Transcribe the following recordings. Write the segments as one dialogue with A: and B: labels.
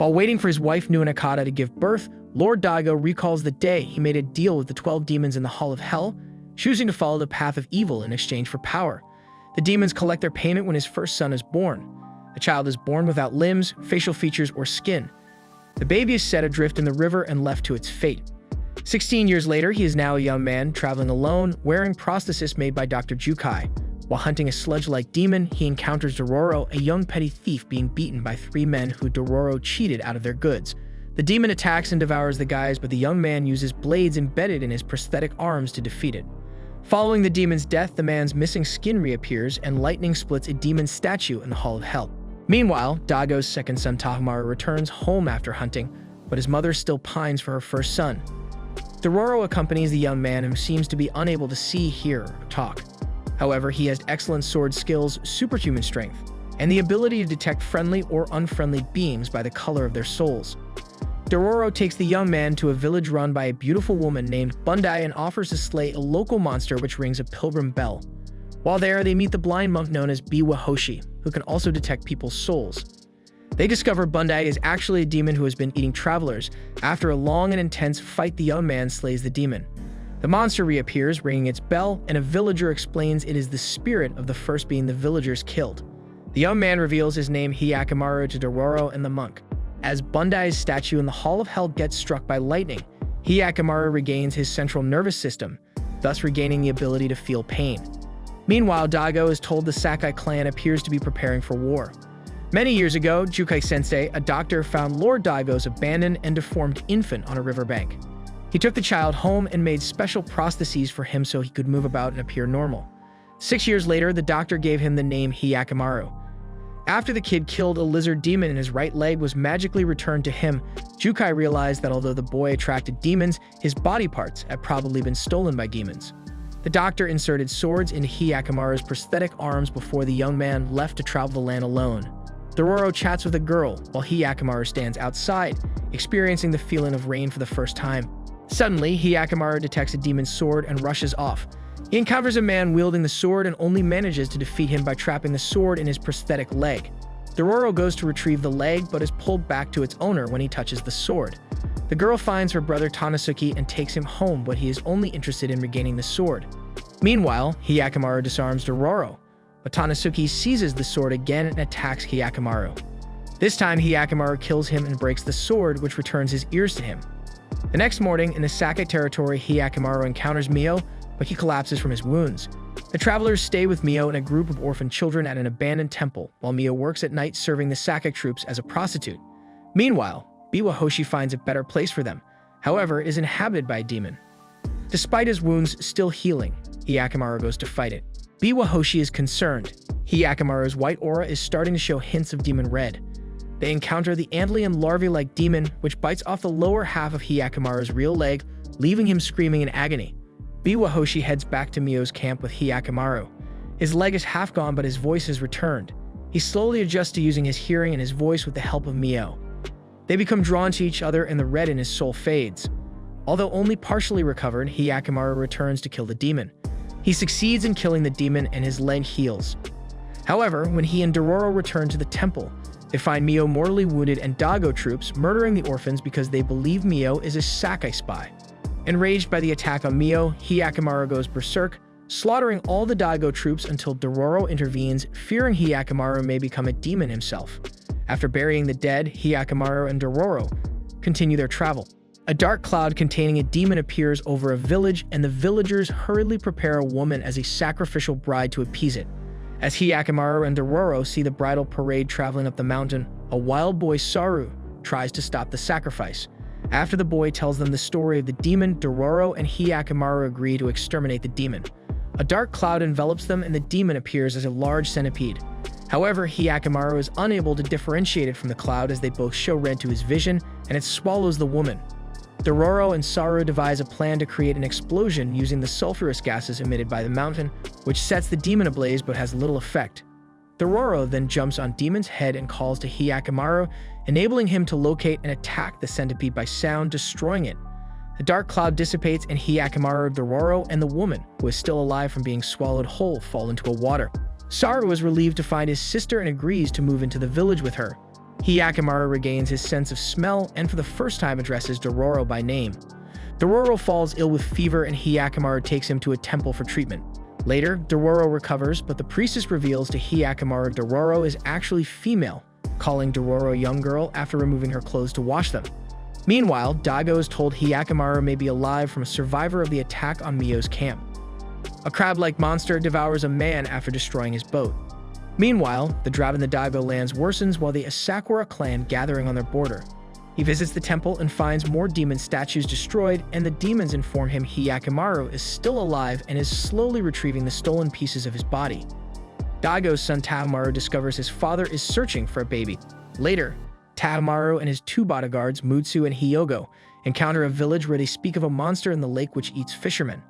A: While waiting for his wife Nuanakata to give birth, Lord Daigo recalls the day he made a deal with the 12 demons in the Hall of Hell, choosing to follow the path of evil in exchange for power. The demons collect their payment when his first son is born. The child is born without limbs, facial features, or skin. The baby is set adrift in the river and left to its fate. 16 years later, he is now a young man, traveling alone, wearing prosthesis made by Dr. Jukai. While hunting a sludge-like demon, he encounters Dororo, a young petty thief being beaten by 3 men who Dororo cheated out of their goods. The demon attacks and devours the guys, but the young man uses blades embedded in his prosthetic arms to defeat it. Following the demon's death, the man's missing skin reappears, and lightning splits a demon statue in the Hall of Hell. Meanwhile, Daigo's second son Takamaru returns home after hunting, but his mother still pines for her first son. Dororo accompanies the young man who seems to be unable to see, hear, or talk. However, he has excellent sword skills, superhuman strength, and the ability to detect friendly or unfriendly beings by the color of their souls. Dororo takes the young man to a village run by a beautiful woman named Bundai and offers to slay a local monster which rings a pilgrim bell. While there, they meet the blind monk known as Biwa Hoshi, who can also detect people's souls. They discover Bundai is actually a demon who has been eating travelers. After a long and intense fight, the young man slays the demon. The monster reappears, ringing its bell, and a villager explains it is the spirit of the first being the villagers killed. The young man reveals his name Hyakumaru to Dororo and the monk. As Bundai's statue in the Hall of Hell gets struck by lightning, Hyakumaru regains his central nervous system, thus regaining the ability to feel pain. Meanwhile, Daigo is told the Sakai clan appears to be preparing for war. Many years ago, Jukai-sensei, a doctor, found Lord Daigo's abandoned and deformed infant on a riverbank. He took the child home and made special prostheses for him so he could move about and appear normal. 6 years later, the doctor gave him the name Hyakumaru. After the kid killed a lizard demon and his right leg was magically returned to him, Jukai realized that although the boy attracted demons, his body parts had probably been stolen by demons. The doctor inserted swords into Hyakumaru's prosthetic arms before the young man left to travel the land alone. Dororo chats with a girl, while Hyakumaru stands outside, experiencing the feeling of rain for the first time. Suddenly, Hyakumaru detects a demon's sword and rushes off. He encounters a man wielding the sword and only manages to defeat him by trapping the sword in his prosthetic leg. Dororo goes to retrieve the leg but is pulled back to its owner when he touches the sword. The girl finds her brother Tanasuke and takes him home, but he is only interested in regaining the sword. Meanwhile, Hyakumaru disarms Dororo, but Tanasuke seizes the sword again and attacks Hyakumaru. This time, Hyakumaru kills him and breaks the sword, which returns his ears to him. The next morning, in the Sakai territory, Hyakumaru encounters Mio, but he collapses from his wounds. The travelers stay with Mio and a group of orphan children at an abandoned temple, while Mio works at night serving the Sakai troops as a prostitute. Meanwhile, Biwa Hoshi finds a better place for them, however, is inhabited by a demon. Despite his wounds still healing, Hyakumaru goes to fight it. Biwa Hoshi is concerned. Hyakumaru's white aura is starting to show hints of demon red. They encounter the antlion larvae-like demon, which bites off the lower half of Hyakumaru's real leg, leaving him screaming in agony. Biwa Hoshi heads back to Mio's camp with Hyakumaru. His leg is half gone, but his voice has returned. He slowly adjusts to using his hearing and his voice with the help of Mio. They become drawn to each other and the red in his soul fades. Although only partially recovered, Hyakumaru returns to kill the demon. He succeeds in killing the demon and his leg heals. However, when he and Dororo return to the temple, they find Mio mortally wounded and Daigo troops murdering the orphans because they believe Mio is a Sakai spy. Enraged by the attack on Mio, Hyakumaru goes berserk, slaughtering all the Daigo troops until Dororo intervenes, fearing Hyakumaru may become a demon himself. After burying the dead, Hyakumaru and Dororo continue their travel. A dark cloud containing a demon appears over a village, and the villagers hurriedly prepare a woman as a sacrificial bride to appease it. As Hyakumaru and Dororo see the bridal parade traveling up the mountain, a wild boy, Saru, tries to stop the sacrifice. After the boy tells them the story of the demon, Dororo and Hyakumaru agree to exterminate the demon. A dark cloud envelops them and the demon appears as a large centipede. However, Hyakumaru is unable to differentiate it from the cloud as they both show red to his vision, and it swallows the woman. Dororo and Saru devise a plan to create an explosion using the sulfurous gases emitted by the mountain, which sets the demon ablaze but has little effect. Dororo then jumps on Demon's head and calls to Hyakumaru, enabling him to locate and attack the centipede by sound, destroying it. The dark cloud dissipates and Hyakumaru, Dororo, and the woman, who is still alive from being swallowed whole, fall into a water. Saru is relieved to find his sister and agrees to move into the village with her. Hyakkimaru regains his sense of smell and for the first time addresses Dororo by name. Dororo falls ill with fever and Hyakkimaru takes him to a temple for treatment. Later, Dororo recovers, but the priestess reveals to Hyakkimaru Dororo is actually female, calling Dororo a young girl after removing her clothes to wash them. Meanwhile, Daigo is told Hyakkimaru may be alive from a survivor of the attack on Mio's camp. A crab-like monster devours a man after destroying his boat. Meanwhile, the drought in the Daigo lands worsens while the Asakura clan gathering on their border. He visits the temple and finds more demon statues destroyed, and the demons inform him Hyakkimaru is still alive and is slowly retrieving the stolen pieces of his body. Daigo's son Tahomaru discovers his father is searching for a baby. Later, Tahomaru and his two bodyguards, Mutsu and Hyogo, encounter a village where they speak of a monster in the lake which eats fishermen.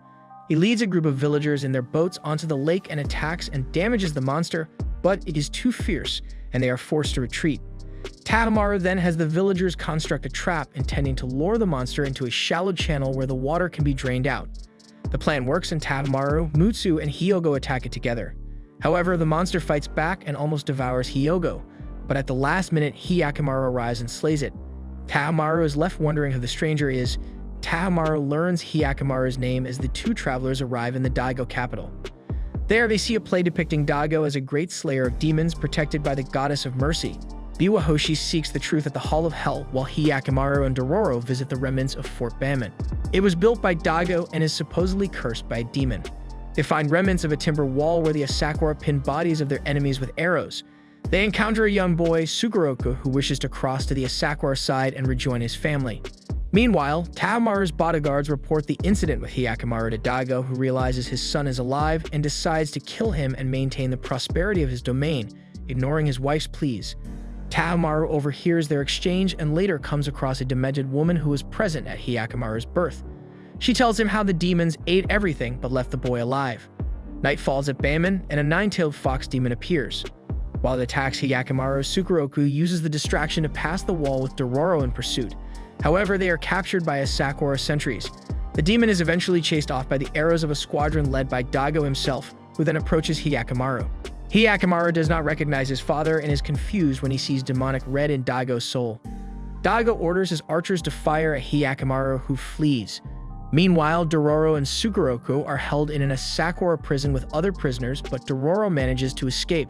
A: He leads a group of villagers in their boats onto the lake and attacks and damages the monster, but it is too fierce, and they are forced to retreat. Tahomaru then has the villagers construct a trap intending to lure the monster into a shallow channel where the water can be drained out. The plan works and Tahomaru, Mutsu, and Hyogo attack it together. However, the monster fights back and almost devours Hyogo, but at the last minute, Hyakkimaru arrives and slays it. Tahomaru is left wondering who the stranger is. Tahomaru learns Hyakkimaru's name as the two travelers arrive in the Daigo capital. There, they see a play depicting Daigo as a great slayer of demons protected by the goddess of mercy. Biwa seeks the truth at the Hall of Hell, while Hyakkimaru and Dororo visit the remnants of Fort Bamon. It was built by Daigo and is supposedly cursed by a demon. They find remnants of a timber wall where the Asakura pin bodies of their enemies with arrows. They encounter a young boy, Sukuroku, who wishes to cross to the Asakura side and rejoin his family. Meanwhile, Tahomaru's bodyguards report the incident with Hyakkimaru to Daigo, who realizes his son is alive and decides to kill him and maintain the prosperity of his domain, ignoring his wife's pleas. Tahomaru overhears their exchange and later comes across a demented woman who was present at Hyakkimaru's birth. She tells him how the demons ate everything but left the boy alive. Night falls at Bamon, and a nine-tailed fox demon appears. While it attacks Hyakkimaru, Sukuroku uses the distraction to pass the wall with Dororo in pursuit. However, they are captured by Asakura sentries. The demon is eventually chased off by the arrows of a squadron led by Daigo himself, who then approaches Hyakkimaru. Hyakkimaru does not recognize his father and is confused when he sees demonic red in Daigo's soul. Daigo orders his archers to fire at Hyakkimaru, who flees. Meanwhile, Dororo and Sukuroku are held in an Asakura prison with other prisoners, but Dororo manages to escape.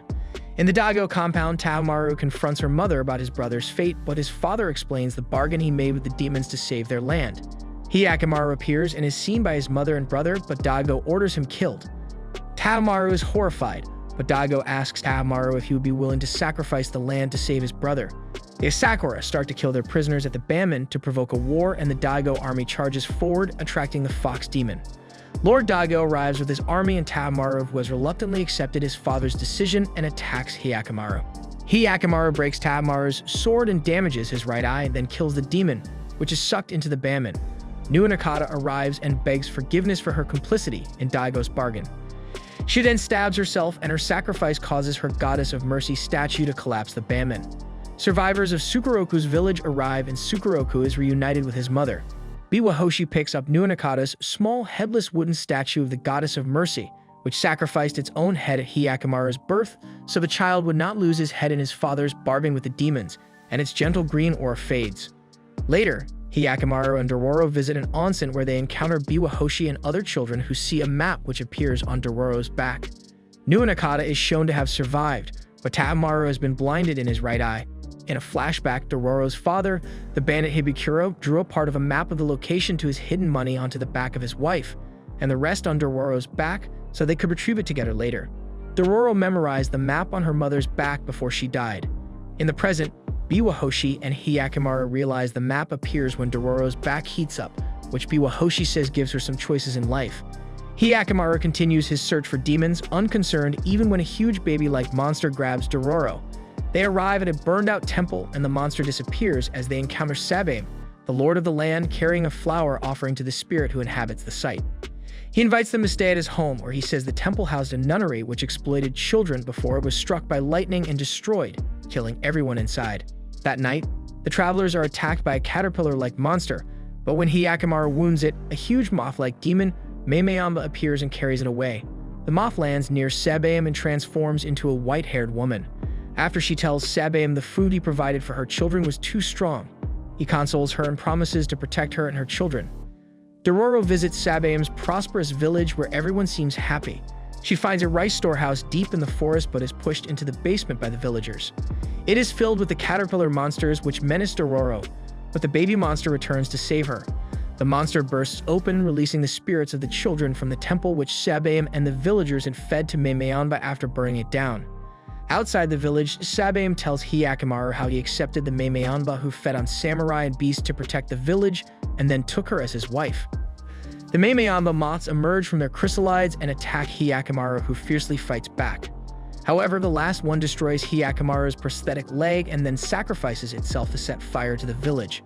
A: In the Daigo compound, Tahomaru confronts her mother about his brother's fate, but his father explains the bargain he made with the demons to save their land. Hyakkimaru appears and is seen by his mother and brother, but Daigo orders him killed. Tahomaru is horrified, but Daigo asks Tahomaru if he would be willing to sacrifice the land to save his brother. The Asakura start to kill their prisoners at the Bamon to provoke a war, and the Daigo army charges forward, attracting the fox demon. Lord Daigo arrives with his army and Tahomaru, who has reluctantly accepted his father's decision, and attacks Hyakkimaru. Hyakkimaru breaks Tahomaru's sword and damages his right eye, then kills the demon, which is sucked into the Bamon. Nuanakata arrives and begs forgiveness for her complicity in Daigo's bargain. She then stabs herself, and her sacrifice causes her goddess of mercy statue to collapse the Bamon. Survivors of Sukuroku's village arrive, and Sukuroku is reunited with his mother. Biwa picks up Nuanakata's small, headless wooden statue of the goddess of mercy, which sacrificed its own head at Hyakkimaru's birth, so the child would not lose his head in his father's bargain with the demons, and its gentle green aura fades. Later, Hyakkimaru and Dororo visit an onsen where they encounter Biwa and other children who see a map which appears on Dororo's back. Nuanakata is shown to have survived, but Tahomaru has been blinded in his right eye. In a flashback, Dororo's father, the bandit Hibikuro, drew a part of a map of the location to his hidden money onto the back of his wife, and the rest on Dororo's back so they could retrieve it together later. Dororo memorized the map on her mother's back before she died. In the present, Biwa and Hyakkimaru realize the map appears when Dororo's back heats up, which Biwa says gives her some choices in life. Hyakkimaru continues his search for demons, unconcerned even when a huge baby-like monster grabs Dororo. They arrive at a burned-out temple, and the monster disappears as they encounter Sabame, the lord of the land, carrying a flower offering to the spirit who inhabits the site. He invites them to stay at his home, where he says the temple housed a nunnery which exploited children before it was struck by lightning and destroyed, killing everyone inside. That night, the travelers are attacked by a caterpillar-like monster, but when Hyakkimaru wounds it, a huge moth-like demon, Memeamba, appears and carries it away. The moth lands near Sabame and transforms into a white-haired woman. After she tells Sabaim the food he provided for her children was too strong, he consoles her and promises to protect her and her children. Dororo visits Sabaim's prosperous village where everyone seems happy. She finds a rice storehouse deep in the forest but is pushed into the basement by the villagers. It is filled with the caterpillar monsters which menace Dororo, but the baby monster returns to save her. The monster bursts open, releasing the spirits of the children from the temple which Sabaim and the villagers had fed to Memiliki after burning it down. Outside the village, Sabaim tells Hyakkimaru how he accepted the Memiliki who fed on samurai and beasts to protect the village and then took her as his wife. The Memiliki moths emerge from their chrysalides and attack Hyakkimaru, who fiercely fights back. However, the last one destroys Hyakkimaru's prosthetic leg and then sacrifices itself to set fire to the village.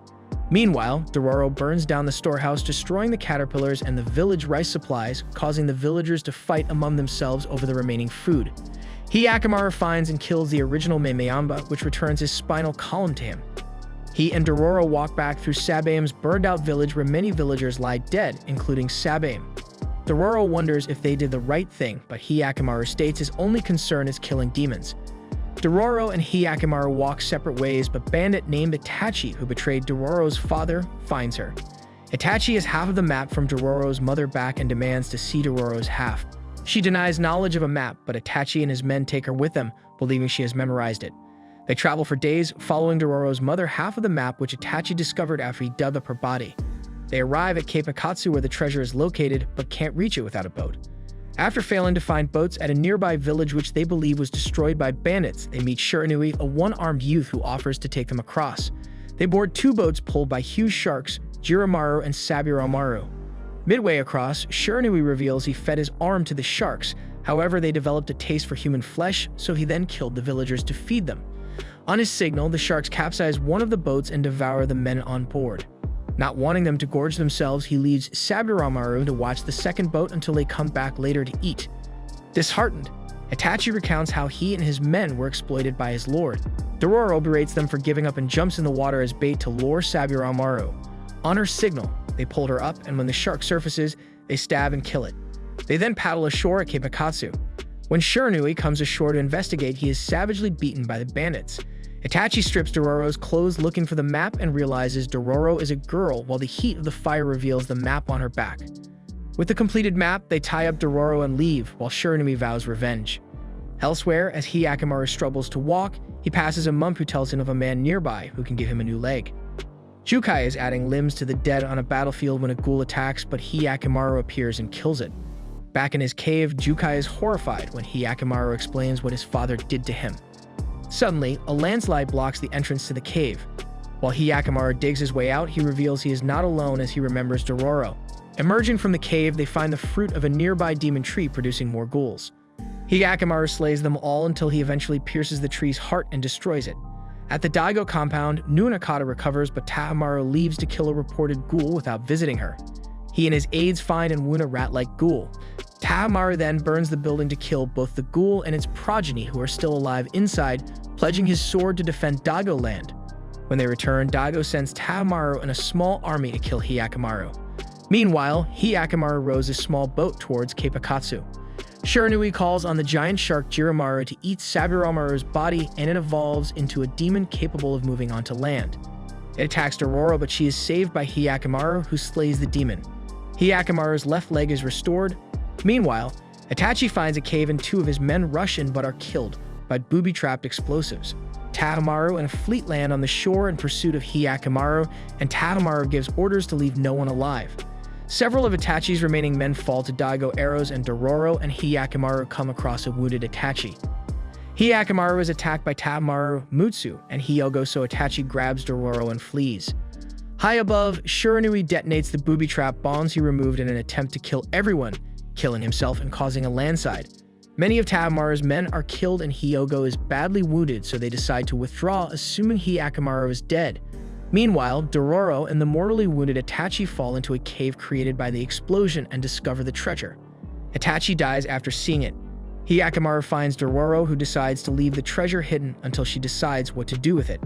A: Meanwhile, Dororo burns down the storehouse, destroying the caterpillars and the village rice supplies, causing the villagers to fight among themselves over the remaining food. Hyakkimaru finds and kills the original Memiliki, which returns his spinal column to him. He and Dororo walk back through Sabaim's burned-out village where many villagers lie dead, including Sabaim. Dororo wonders if they did the right thing, but Hyakkimaru states his only concern is killing demons. Dororo and Hyakkimaru walk separate ways, but bandit named Itachi, who betrayed Dororo's father, finds her. Itachi has half of the map from Dororo's mother back and demands to see Dororo's half. She denies knowledge of a map, but Itachi and his men take her with them, believing she has memorized it. They travel for days, following Dororo's mother half of the map which Itachi discovered after he dug up her body. They arrive at Cape Akatsu where the treasure is located, but can't reach it without a boat. After failing to find boats at a nearby village which they believe was destroyed by bandits, they meet Shiranui, a one-armed youth who offers to take them across. They board two boats pulled by huge sharks, Jiramaru and Saburamaru. Midway across, Shiranui reveals he fed his arm to the sharks. However, they developed a taste for human flesh, so he then killed the villagers to feed them. On his signal, the sharks capsize one of the boats and devour the men on board. Not wanting them to gorge themselves, he leaves Saburamaru to watch the second boat until they come back later to eat. Disheartened, Itachi recounts how he and his men were exploited by his lord. Dororo berates them for giving up and jumps in the water as bait to lure Saburamaru. On her signal, they pulled her up, and when the shark surfaces, they stab and kill it. They then paddle ashore at Cape Akatsu. When Shiranui comes ashore to investigate, he is savagely beaten by the bandits. Itachi strips Dororo's clothes looking for the map and realizes Dororo is a girl, while the heat of the fire reveals the map on her back. With the completed map, they tie up Dororo and leave, while Shiranui vows revenge. Elsewhere, as Hyakkimaru struggles to walk, he passes a monk who tells him of a man nearby who can give him a new leg. Jukai is adding limbs to the dead on a battlefield when a ghoul attacks, but Hyakkimaru appears and kills it. Back in his cave, Jukai is horrified when Hyakkimaru explains what his father did to him. Suddenly, a landslide blocks the entrance to the cave. While Hyakkimaru digs his way out, he reveals he is not alone as he remembers Dororo. Emerging from the cave, they find the fruit of a nearby demon tree producing more ghouls. Hyakkimaru slays them all until he eventually pierces the tree's heart and destroys it. At the Daigo compound, Nuanakata recovers, but Tahamaru leaves to kill a reported ghoul without visiting her. He and his aides find and wound a rat-like ghoul. Tahamaru then burns the building to kill both the ghoul and its progeny who are still alive inside, pledging his sword to defend Daigo land. When they return, Daigo sends Tahamaru and a small army to kill Hyakkimaru. Meanwhile, Hyakkimaru rows a small boat towards Cape Akatsu. Shiranui calls on the giant shark Jiramaru to eat Saburamaru's body, and it evolves into a demon capable of moving onto land. It attacks Dororo, but she is saved by Hyakkimaru, who slays the demon. Hyakkimaru's left leg is restored. Meanwhile, Itachi finds a cave and two of his men rush in but are killed by booby-trapped explosives. Tahamaru and a fleet land on the shore in pursuit of Hyakkimaru, and Tahamaru gives orders to leave no one alive. Several of Itachi's remaining men fall to Daigo arrows, and Dororo and Hyakkimaru come across a wounded Itachi. Hyakkimaru is attacked by Tahamaru, Mutsu, and Hyogo, so Itachi grabs Dororo and flees. High above, Shiranui detonates the booby-trap bombs he removed in an attempt to kill everyone, killing himself and causing a landslide. Many of Tahamaru's men are killed and Hyogo is badly wounded, so they decide to withdraw, assuming Hyakkimaru is dead. Meanwhile, Dororo and the mortally wounded Itachi fall into a cave created by the explosion and discover the treasure. Itachi dies after seeing it. Hyakkimaru finds Dororo, who decides to leave the treasure hidden until she decides what to do with it.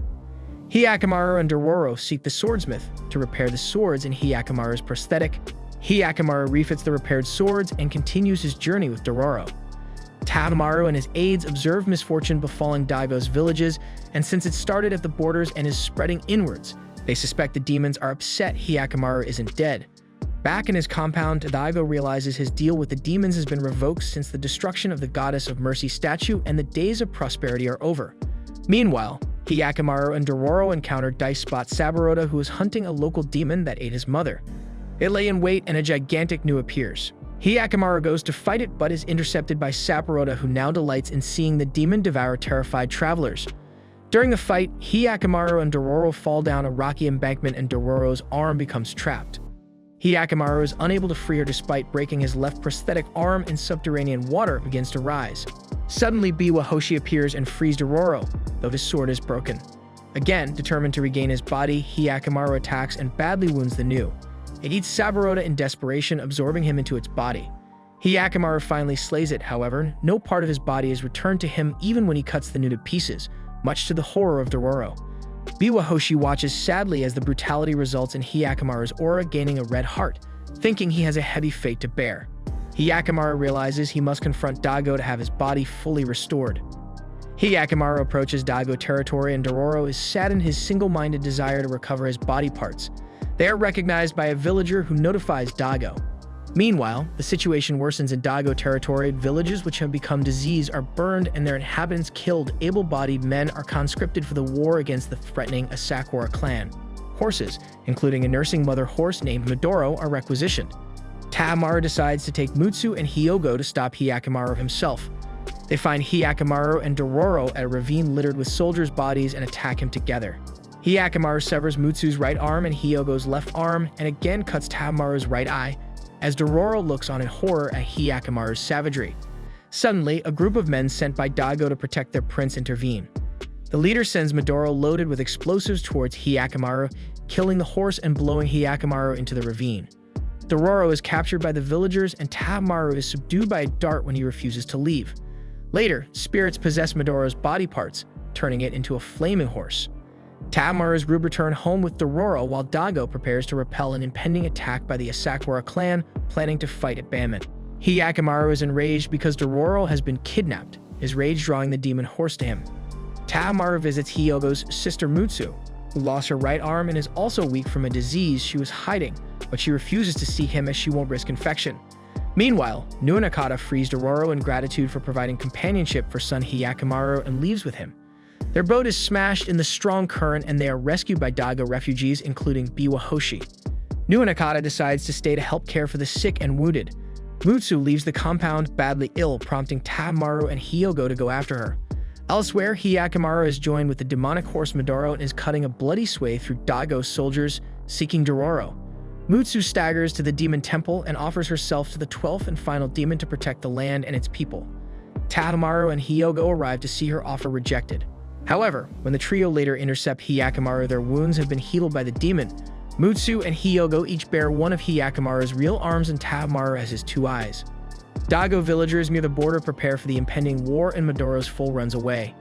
A: Hyakkimaru and Dororo seek the swordsmith to repair the swords in Hyakkimaru's prosthetic. Hyakkimaru refits the repaired swords and continues his journey with Dororo. Tamaru and his aides observe misfortune befalling Daigo's villages, and since it started at the borders and is spreading inwards, they suspect the demons are upset Hyakkimaru isn't dead. Back in his compound, Daigo realizes his deal with the demons has been revoked since the destruction of the Goddess of Mercy statue, and the days of prosperity are over. Meanwhile, Hyakkimaru and Dororo encounter Dice Spot Saburota, who is hunting a local demon that ate his mother. They lay in wait and a gigantic Nu appears. Hyakkimaru goes to fight it but is intercepted by Saburota, who now delights in seeing the demon devour terrified travelers. During the fight, Hyakkimaru and Dororo fall down a rocky embankment and Dororo's arm becomes trapped. Hyakkimaru is unable to free her despite breaking his left prosthetic arm, and subterranean water begins to rise. Suddenly, Biwa Hoshi appears and frees Dororo, though his sword is broken. Again, determined to regain his body, Hyakkimaru attacks and badly wounds the Nu. It eats Saburota in desperation, absorbing him into its body. Hyakkimaru finally slays it, however, no part of his body is returned to him even when he cuts the Nu to pieces, much to the horror of Dororo. Biwa Hoshi watches sadly as the brutality results in Hyakkimaru's aura gaining a red heart, thinking he has a heavy fate to bear. Hyakkimaru realizes he must confront Daigo to have his body fully restored. Hyakkimaru approaches Daigo territory and Dororo is saddened his single-minded desire to recover his body parts. They are recognized by a villager who notifies Daigo. Meanwhile, the situation worsens in Daigo territory. Villages which have become diseased are burned and their inhabitants killed. Able-bodied men are conscripted for the war against the threatening Asakura clan. Horses, including a nursing mother horse named Midoro, are requisitioned. Tamaru decides to take Mutsu and Hyogo to stop Hyakkimaru himself. They find Hyakkimaru and Dororo at a ravine littered with soldiers' bodies and attack him together. Hyakkimaru severs Mutsu's right arm and Hyogo's left arm, and again cuts Tamaru's right eye, as Dororo looks on in horror at Hyakkimaru's savagery. Suddenly, a group of men sent by Daigo to protect their prince intervene. The leader sends Midoro loaded with explosives towards Hyakkimaru, killing the horse and blowing Hyakkimaru into the ravine. Dororo is captured by the villagers and Tamaru is subdued by a dart when he refuses to leave. Later, spirits possess Midoro's body parts, turning it into a flaming horse. Tamaru's group return home with Dororo while Daigo prepares to repel an impending attack by the Asakura clan, planning to fight at Banman. Hyakkimaru is enraged because Dororo has been kidnapped, his rage drawing the demon horse to him. Tamaru visits Hyogo's sister Mutsu, who lost her right arm and is also weak from a disease she was hiding, but she refuses to see him as she won't risk infection. Meanwhile, Nuanakata frees Dororo in gratitude for providing companionship for son Hyakkimaru and leaves with him. Their boat is smashed in the strong current and they are rescued by Daigo refugees, including Biwa Hoshi. Nuanakata decides to stay to help care for the sick and wounded. Mutsu leaves the compound badly ill, prompting Tamaru and Hyogo to go after her. Elsewhere, Hyakkimaru is joined with the demonic horse Midoro and is cutting a bloody sway through Daigo's soldiers, seeking Dororo. Mutsu staggers to the demon temple and offers herself to the 12th and final demon to protect the land and its people. Tamaru and Hyogo arrive to see her offer rejected. However, when the trio later intercept Hyakkimaru, their wounds have been healed by the demon. Mutsu and Hyogo each bear one of Hyakkimaru's real arms and Tamaru as his two eyes. Daigo villagers near the border prepare for the impending war and Midoro's foal runs away.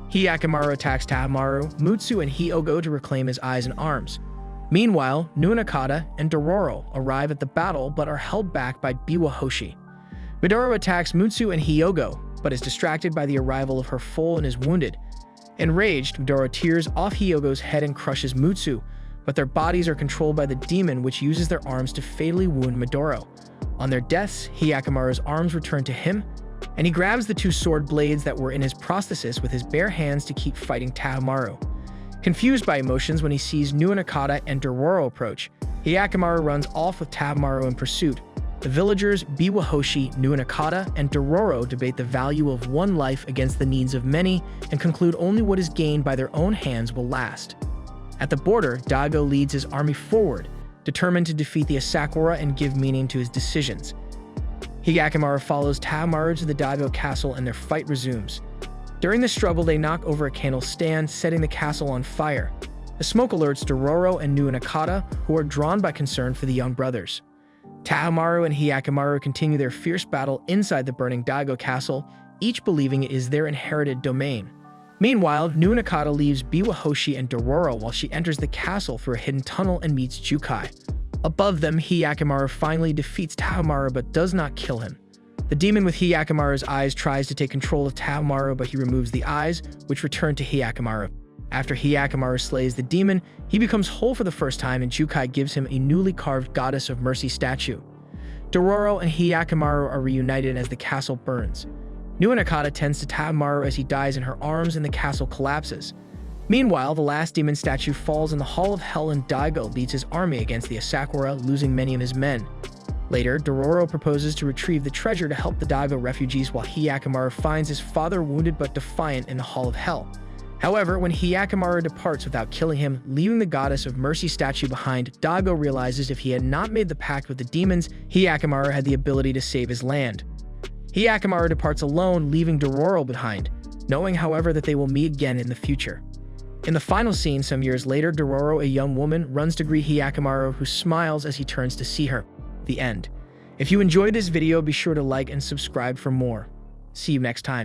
A: Hyakkimaru attacks Tamaru, Mutsu, and Hyogo to reclaim his eyes and arms. Meanwhile, Nuanakata and Dororo arrive at the battle but are held back by Biwa Hoshi. Midoro attacks Mutsu and Hyogo, but is distracted by the arrival of her foal and is wounded. Enraged, Midoro tears off Hyogo's head and crushes Mutsu, but their bodies are controlled by the demon, which uses their arms to fatally wound Midoro. On their deaths, Hyakkimaru's arms return to him, and he grabs the two sword blades that were in his prosthesis with his bare hands to keep fighting Tamaru. Confused by emotions when he sees Nuanakata and Dororo approach, Hyakkimaru runs off with Tamaru in pursuit. The villagers Biwa Hoshi, Nuanakata, and Dororo debate the value of one life against the needs of many and conclude only what is gained by their own hands will last. At the border, Daigo leads his army forward, determined to defeat the Asakura and give meaning to his decisions. Hyakkimaru follows Tamaru to the Daigo castle and their fight resumes. During the struggle, they knock over a candle stand, setting the castle on fire. The smoke alerts Dororo and Nuanakata, who are drawn by concern for the young brothers. Tamaru and Hyakkimaru continue their fierce battle inside the burning Daigo castle, each believing it is their inherited domain. Meanwhile, Nuanakata leaves Biwa Hoshi and Dororo while she enters the castle through a hidden tunnel and meets Jukai. Above them, Hyakkimaru finally defeats Tamaru but does not kill him. The demon with Hyakkimaru's eyes tries to take control of Taamaru, but he removes the eyes, which return to Hyakkimaru. After Hyakkimaru slays the demon, he becomes whole for the first time, and Jukai gives him a newly carved Goddess of Mercy statue. Dororo and Hyakkimaru are reunited as the castle burns. Nuanakata tends to Taamaru as he dies in her arms and the castle collapses. Meanwhile, the last demon statue falls in the Hall of Hell and Daigo leads his army against the Asakura, losing many of his men. Later, Dororo proposes to retrieve the treasure to help the Daigo refugees while Hyakkimaru finds his father wounded but defiant in the Hall of Hell. However, when Hyakkimaru departs without killing him, leaving the Goddess of Mercy statue behind, Daigo realizes if he had not made the pact with the demons, Hyakkimaru had the ability to save his land. Hyakkimaru departs alone, leaving Dororo behind, knowing, however, that they will meet again in the future. In the final scene, some years later, Dororo, a young woman, runs to greet Hyakkimaru, who smiles as he turns to see her. The end. If you enjoyed this video, be sure to like and subscribe for more. See you next time.